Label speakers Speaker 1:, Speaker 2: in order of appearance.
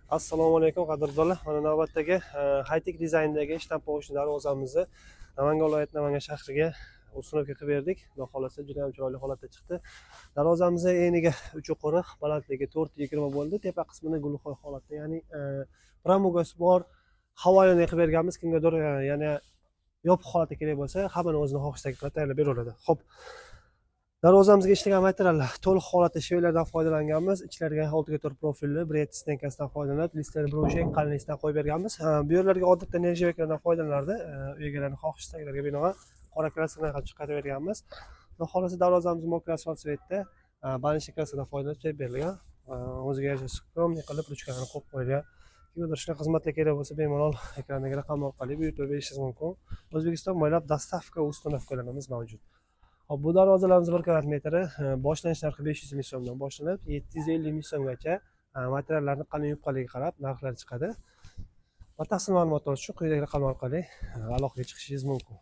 Speaker 1: Assalomu alaykum qadrdonlar. Mana navbatdagi high-tech dizayndagi shtampovочный darvozamizni Namangan viloyati Namangan shahriga ustunovka qilib berdik. Xudo xolasa juda ham chiroyli holatda chiqdi. Darvozamizni eniga 3,5, balandligi 4,20 bo'ldi. Tepa qismini gulxoy holatda, ya'ni pramugasi bor, havoyini qilib berganmiz. Kimgadir yana yopiq holatda kerak bo'lsa, hammani o'zini xohishdagi qilib tayyorlab beradi. Xo'p. Darvozamizga ishlangan materiallar to'liq holatda shveylardan foydalanganmiz. Ichlariga 6x4 profilli bret stenkasidan foydalanib, listlar brushen qalinlikdan qo'yib berganmiz. Bu yerlarga odatda nerjaveklardan foydalanardi. Uy egalarining xohish-istaklariga binoan qora kraskadan qilib chiqarib berganmiz. Xudo xolasa darvozamiz mokra asfalt svetda banishli kraskadan foydalanib chep berilgan. O'ziga yarasha skromniy qilib ruchkalarini qo'yib qo'yilgan. Kimgadir shunaqa xizmatlar kerak bo'lsa, bemalol ekrandagi raqam orqali buyurtma berishingiz mumkin. O'zbekiston bo'ylab dostavka uстановkalarimiz mavjud. Hop, bu darvozalarimiz 1 kvadrat metri boshlanish narxi 500 ming so'mdan boshlanib 750 ming so'mgacha materiallarning qalin yupqaligiga qarab narxlar chiqadi. Batafsil ma'lumot olish uchun quyidagi raqam orqali aloqaga chiqishingiz mumkin.